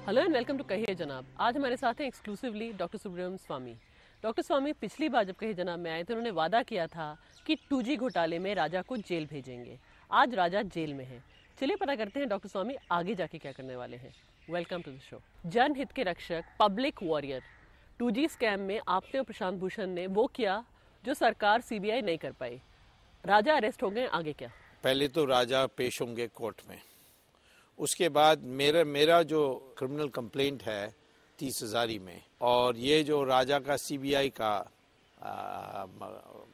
Hello and welcome to कहिए जनाब। आज हमारे साथ हैं एक्सक्लूसिवली डॉक्टर सुब्रमण्यम स्वामी। डॉक्टर स्वामी पिछली बार जब कहिए जनाब में आए थे उन्होंने वादा किया था कि 2G घोटाले में राजा को जेल भेजेंगे। आज राजा जेल में है। चलिए पता करते हैं डॉक्टर स्वामी आगे जाके क्या करने वाले हैं। Welcome to the show. जनहित के रक्षक, पब्लिक वॉरियर, 2G स्कैम में आपने और प्रशांत भूषण ने वो किया जो सरकार CBI नहीं कर पाई। राजा अरेस्ट हो गए, आगे क्या? पहले तो राजा पेश होंगे कोर्ट में, उसके बाद मेरा जो क्रिमिनल कंप्लेंट है 30,000 में, और ये जो राजा का CBI का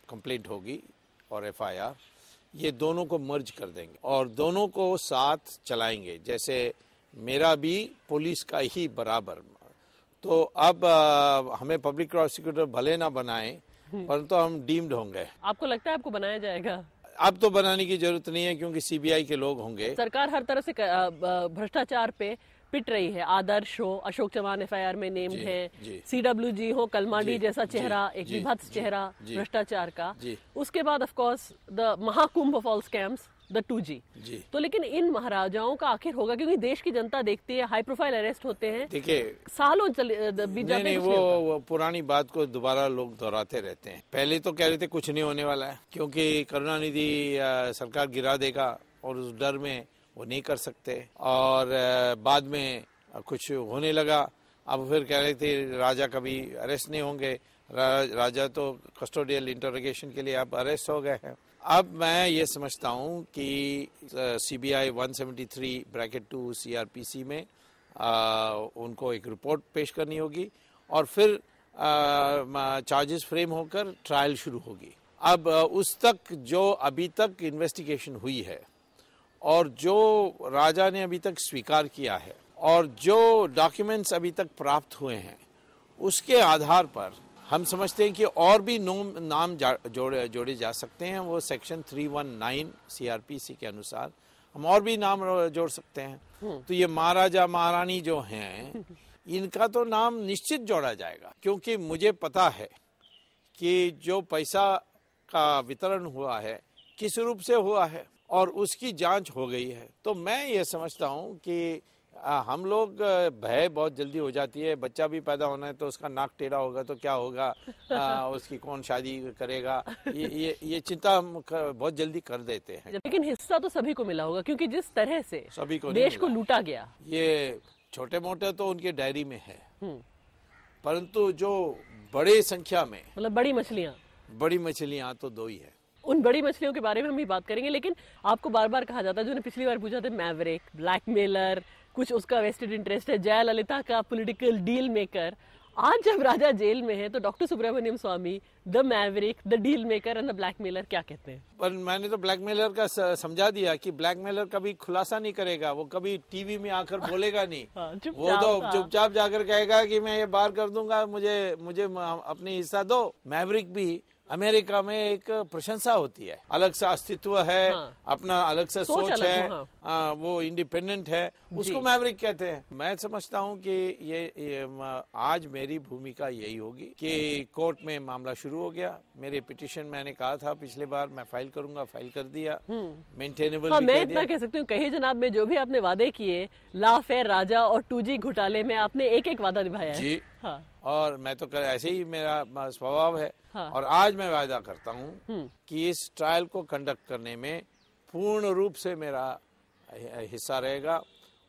कंप्लेंट होगी और FIR, ये दोनों को मर्ज कर देंगे और दोनों को साथ चलाएंगे, जैसे मेरा भी पुलिस का ही बराबर। तो अब हमें पब्लिक प्रोसिक्यूटर भले ना बनाए, परंतु हम डीम्ड होंगे। आपको लगता है आपको बनाया जाएगा? अब तो बनाने की जरूरत नहीं है, क्योंकि CBI के लोग होंगे। सरकार हर तरह से भ्रष्टाचार पे पिट रही है। आदर्श हो, अशोक चौहान FIR में नेम्ड है, CWG हो, कलमाडी जैसा चेहरा, एक विभत्स चेहरा भ्रष्टाचार का। उसके बाद of course the Mahakumbh of all scams, the 2G। तो लेकिन इन महाराजाओं का आखिर होगा, क्योंकि देश की जनता देखती है हाई प्रोफाइल अरेस्ट होते हैं, देखिए सालों बीत जाते हैं। वो पुरानी बात को दोबारा लोग दोहराते रहते हैं। पहले तो कह रहे थे कुछ नहीं होने वाला है, क्योंकि करुणानिधि सरकार गिरा देगा, और उस डर में वो नहीं कर सकते, और बाद में कुछ होने लगा। अब फिर कह रहे थे राजा कभी अरेस्ट नहीं होंगे, राजा तो कस्टोडियल इंटरोगेशन के लिए अब अरेस्ट हो गए हैं। अब मैं ये समझता हूँ कि CBI 173(2) CRPC में उनको एक रिपोर्ट पेश करनी होगी, और फिर चार्जेस फ्रेम होकर ट्रायल शुरू होगी। अब उस तक जो अभी तक इन्वेस्टिगेशन हुई है, और जो राजा ने अभी तक स्वीकार किया है, और जो डॉक्यूमेंट्स अभी तक प्राप्त हुए हैं, उसके आधार पर हम समझते हैं कि और भी नाम जोड़े जा सकते हैं। वो सेक्शन 319 CRPC के अनुसार हम और भी नाम जोड़ सकते हैं। तो ये महाराजा महारानी जो हैं, इनका तो नाम निश्चित जोड़ा जाएगा, क्योंकि मुझे पता है कि जो पैसा का वितरण हुआ है किस रूप से हुआ है, और उसकी जांच हो गई है। तो मैं ये समझता हूँ कि हम लोग भय बहुत जल्दी हो जाती है। बच्चा भी पैदा होना है तो उसका नाक टेढ़ा होगा तो क्या होगा, उसकी कौन शादी करेगा, ये चिंता हम बहुत जल्दी कर देते हैं। लेकिन हिस्सा तो सभी को मिला होगा, क्योंकि जिस तरह से सभी को देश को लूटा गया, ये छोटे मोटे तो उनके डायरी में है, परंतु जो बड़े संख्या में, मतलब बड़ी मछलियां तो 2 ही है। उन बड़ी मछलियों के बारे में हम भी बात करेंगे। लेकिन आपको बार बार कहा जाता है, जो ने पिछली बार पूछा था, मैवरिक, ब्लैकमेलर, कुछ उसका वेस्टेड इंटरेस्ट है, जयललिता का पॉलिटिकल डील मेकर। आज जब राजा जेल में है, तो doctor Subramanian Swamy the maverick, the deal maker and the blackmailer क्या कहते हैं? पर मैंने तो ब्लैकमेलर का समझा दिया कि ब्लैकमेलर कभी खुलासा नहीं करेगा, वो कभी टीवी में आकर बोलेगा नहीं। वो तो चुपचाप जाकर कहेगा कि मैं ये बार कर दूंगा, मुझे अपनी हिस्सा दो। मैवरिक भी अमेरिका में एक प्रशंसा होती है, अलग सा अस्तित्व है, अपना अलग सा सोच है, वो इंडिपेंडेंट है, उसको मैवरिक कहते हैं। मैं समझता हूँ कि ये आज मेरी भूमिका यही होगी कि कोर्ट में मामला शुरू हो गया। मेरे पिटीशन मैंने कहा था पिछले बार मैं फाइल करूंगा, फाइल कर दिया, मेंटेनेबल। मैं इतना कह सकती हूँ, कहिए जनाब में जो भी आपने वादे किए, ला फेयर राजा और 2G घोटाले में आपने एक एक वादा निभाया है। जी हाँ। और मैं तो ऐसे ही मेरा स्वभाव है। हाँ। और आज मैं वादा करता हूँ कि इस ट्रायल को कंडक्ट करने में पूर्ण रूप से मेरा हिस्सा रहेगा।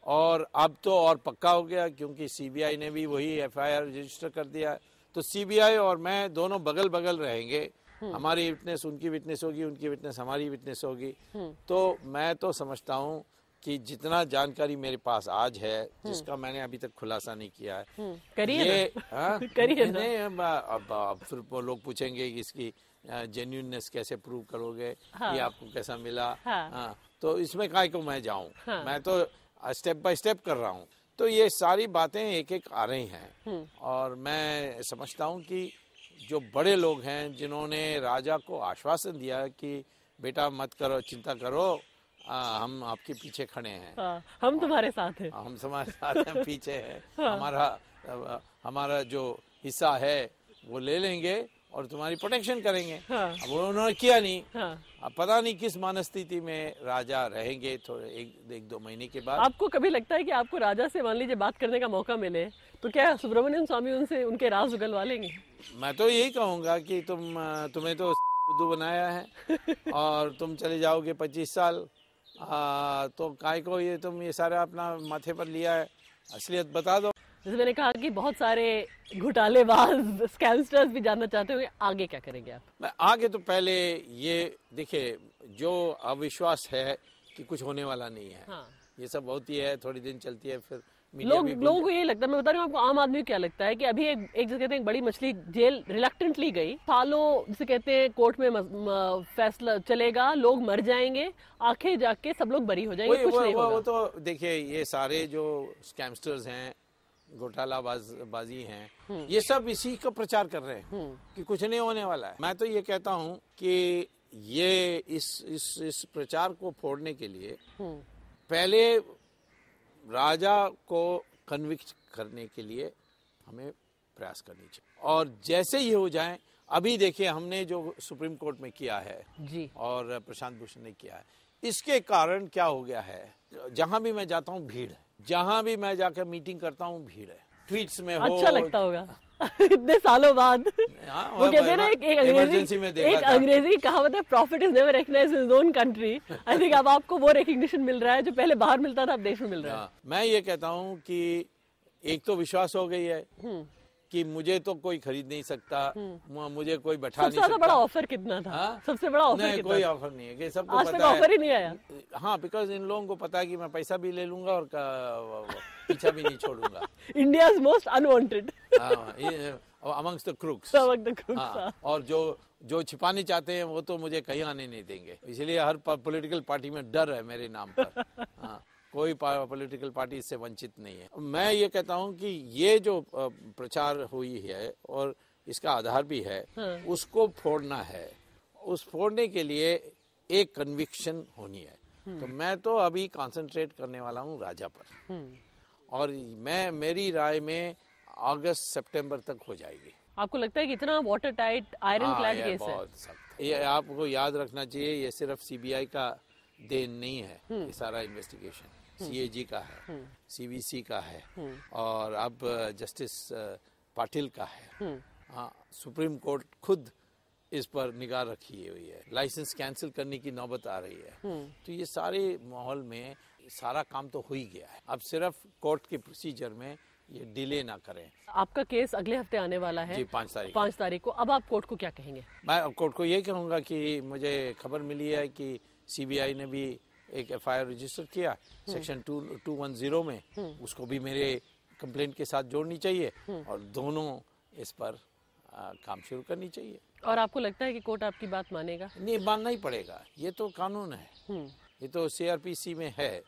और अब तो और पक्का हो गया, क्योंकि CBI ने भी वही FIR रजिस्टर कर दिया, तो CBI और मैं दोनों बगल बगल रहेंगे। हमारी विटनेस उनकी विटनेस होगी, उनकी विटनेस हमारी विटनेस होगी। तो मैं तो समझता हूँ कि जितना जानकारी मेरे पास आज है, जिसका मैंने अभी तक खुलासा नहीं किया है, करिए ना। अब फिर लोग पूछेंगे कि इसकी जेन्युइननेस कैसे प्रूव करोगे, ये आपको कैसा मिला। तो इसमें काय को मैं जाऊं, मैं तो स्टेप बाय स्टेप कर रहा हूं। तो ये सारी बातें एक एक आ रही हैं, और मैं समझता हूं कि जो बड़े लोग हैं, जिन्होंने राजा को आश्वासन दिया कि बेटा मत करो, चिंता करो, हम आपके पीछे खड़े हैं, हम तुम्हारे साथ हैं, हम तुम्हारे साथ हैं, पीछे हैं, हमारा जो हिस्सा है वो ले लेंगे, और तुम्हारी प्रोटेक्शन करेंगे। हाँ। अब उन्होंने किया नहीं। हाँ। अब पता नहीं किस मनस्थिति में राजा रहेंगे थोड़े एक दो महीने के बाद। आपको कभी लगता है कि आपको राजा से मान लीजिए बात करने का मौका मिले तो क्या सुब्रमण्यम स्वामी उनसे उनके राज उगलवा लेंगे? मैं तो यही कहूंगा कि तुम्हें तो बुद्धू बनाया है और तुम चले जाओगे 25 साल, तो काय को ये सारा अपना माथे पर लिया है, असलियत बता दो। जैसे मैंने कहा कि बहुत सारे घोटालेबाज स्कैमस्टर्स भी जानना चाहते होंगे, आगे क्या करेंगे आप? मैं आगे तो पहले ये देखिए, जो अविश्वास है कि कुछ होने वाला नहीं है। हाँ। ये सब होती है, थोड़ी दिन चलती है, फिर लोगों को ये लगता है, मैं बता रही हूँ आपको, आम आदमी को क्या लगता है कि अभी एक जगह कहते हैं एक बड़ी मछली जेल रिलक्टेंटली गई, सालों जिसे कहते हैं कोर्ट में फैसला चलेगा, लोग मर जाएंगे, आखिर जाके सब लोग बरी हो जाएंगे, कुछ नहीं होगा। वो तो देखिए, ये सारे जो स्कैमस्टर्स हैं, घोटालाबाजी हैं, ये सब इसी का प्रचार कर रहे हैं कि कुछ नहीं होने वाला है। मैं तो ये कहता हूँ कि ये इस प्रचार को फोड़ने के लिए पहले राजा को कन्विक्ट करने के लिए हमें प्रयास करनी चाहिए, और जैसे ही हो जाए, अभी देखिए हमने जो सुप्रीम कोर्ट में किया है जी, और प्रशांत भूषण ने किया है, इसके कारण क्या हो गया है, जहां भी मैं जाता हूं भीड़ है, जहां भी मैं जाकर मीटिंग करता हूं भीड़ है, ट्वीट्स में हो। अच्छा लगता होगा इतने सालों बाद। वो कहते हैं ना, एक अंग्रेजी कहावत है, prophet is never recognised in his own country. I think अब आपको वो रिकग्निशन मिल रहा है जो पहले बाहर मिलता था, अब देश में मिल रहा है। मैं ये कहता हूँ कि एक तो विश्वास हो गई है कि मुझे तो कोई खरीद नहीं सकता, मुझे कोई बैठा नहीं सकता। सबसे बड़ा ऑफर कितना था? सबसे बड़ा ऑफर नहीं, कोई ऑफर नहीं है, सबको आज तक ऑफर ही नहीं आया। हाँ, बिकॉज इन लोगों को पता है कि मैं पैसा भी ले लूंगा और पीछा भी नहीं छोड़ूंगा। India's most unwanted amongst the crooks. और जो छिपाने चाहते हैं वो तो मुझे कहीं आने नहीं देंगे, इसलिए हर पॉलिटिकल पार्टी में डर है मेरे नाम पर। हाँ, कोई पॉलिटिकल पार्टी इससे वंचित नहीं है। मैं ये कहता हूँ कि ये जो प्रचार हुई है और इसका आधार भी है, उसको फोड़ना है। उस फोड़ने के लिए एक कन्विक्शन होनी है। तो मैं तो अभी कंसंट्रेट करने वाला हूँ राजा पर, और मेरी राय में अगस्त सितंबर तक हो जाएगी। आपको लगता है कि इतना water tight iron clad case है? बहुत सख्त। ये आपको याद रखना चाहिए, ये सिर्फ सीबीआई का देन नहीं है, ये सारा इन्वेस्टिगेशन सीएजी का है, सीवीसी का है, और अब जस्टिस पाटिल का है। हाँ, सुप्रीम कोर्ट खुद इस पर निगाह रखी हुई है, लाइसेंस कैंसिल करने की नौबत आ रही है। तो ये सारे माहौल में सारा काम तो हो ही गया है, अब सिर्फ कोर्ट के प्रोसीजर में ये डिले ना करें। आपका केस अगले हफ्ते आने वाला है जी, 5 तारीख को। अब आप कोर्ट को क्या कहेंगे? मैं कोर्ट को ये कहूँगा कि मुझे खबर मिली है कि सीबीआई ने भी एक एफआईआर रजिस्टर किया सेक्शन 210 में, उसको भी मेरे कंप्लेंट के साथ जोड़नी चाहिए, और दोनों इस पर काम शुरू करनी चाहिए। और आपको लगता है कि कोर्ट आपकी बात मानेगा? नहीं, मानना ही पड़ेगा, ये तो कानून है, ये तो सीआरपीसी में है।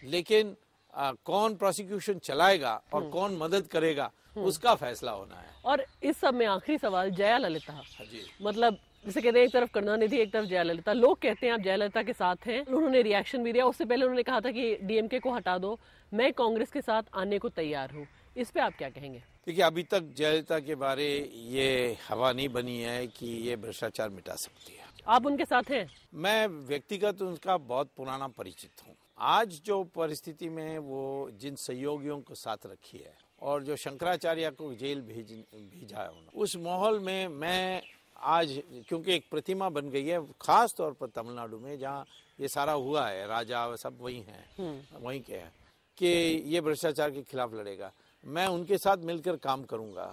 लेकिन कौन प्रोसिक्यूशन चलाएगा और कौन मदद करेगा, उसका फैसला होना है। और इस सब में आखिरी सवाल, जया ललिता जी, मतलब जैसे कहते हैं एक तरफ करुणानिधि एक तरफ जयललिता, लोग कहते हैं आप जयललिता के साथ हैं, उन्होंने रिएक्शन भी दिया। उससे पहले उन्होंने कहा था कि डीएमके को हटा दो, मैं कांग्रेस के साथ आने को तैयार हूँ। इस पे आप क्या कहेंगे? देखिए, अभी तक जयललिता के बारे ये हवा नहीं बनी है कि ये भ्रष्टाचार मिटा सकती है। आप उनके साथ हैं? मैं व्यक्तिगत उनका बहुत पुराना परिचित हूँ। आज जो परिस्थिति में वो जिन सहयोगियों को साथ रखी है और जो शंकराचार्य को जेल भेजा है, उस माहौल में मैं आज, क्योंकि एक प्रतिमा बन गई है खास तौर पर तमिलनाडु में, जहाँ ये सारा हुआ है, राजा सब वही हैं, वहीं के हैं, कि ये भ्रष्टाचार के खिलाफ लड़ेगा। मैं उनके साथ मिलकर काम करूंगा,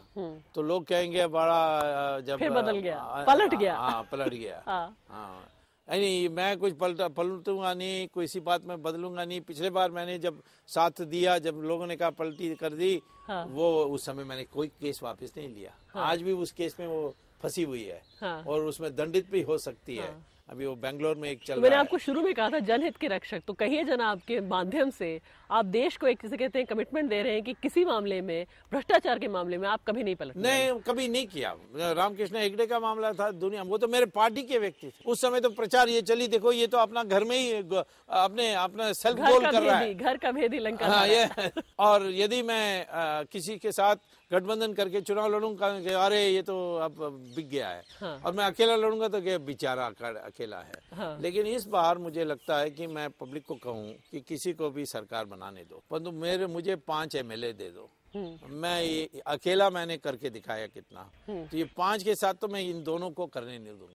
तो लोग कहेंगे बड़ा जब फिर बदल गया, पलट गया। हाँ, पलट गया। हाँ, नहीं, मैं कुछ पलटूंगा नहीं, कोई इसी बात में बदलूंगा नहीं। पिछले बार मैंने जब साथ दिया, जब लोगों ने कहा पलटी कर दी, वो उस समय मैंने कोई केस वापस नहीं लिया। आज भी उस केस में वो फंसी हुई है और उसमें दंडित भी हो सकती है। अभी वो बेंगलोर में एक चल मैंने रहा है। आपको शुरू में कहा था जनहित के रक्षक, तो कहिए जनाब के माध्यम से आप देश को एक जिसे कहते हैं कमिटमेंट दे रहे हैं कि किसी मामले में, भ्रष्टाचार के मामले में आप कभी नहीं पलटना। नहीं, कभी नहीं किया। रामकृष्ण हेगड़े का मामला था, दुनिया, वो तो मेरे पार्टी के व्यक्ति थे। उस समय तो प्रचार ये चली, देखो ये तो अपना घर में ही अपना सेल्फ गोल कर रहा है, घर का भेदी लंका। हाँ, ये और यदि मैं किसी के साथ गठबंधन करके चुनाव लड़ूंगा, अरे ये तो अब बिक गया है, हाँ। और मैं अकेला लड़ूंगा तो क्या बेचारा अकेला है, हाँ। लेकिन इस बार मुझे लगता है कि मैं पब्लिक को कहूं कि किसी को भी सरकार बनाने दो, परंतु मुझे 5 MLA दे दो। मैं ये अकेला मैंने करके दिखाया कितना, तो ये 5 के साथ तो मैं इन दोनों को करने नहीं दूंगा।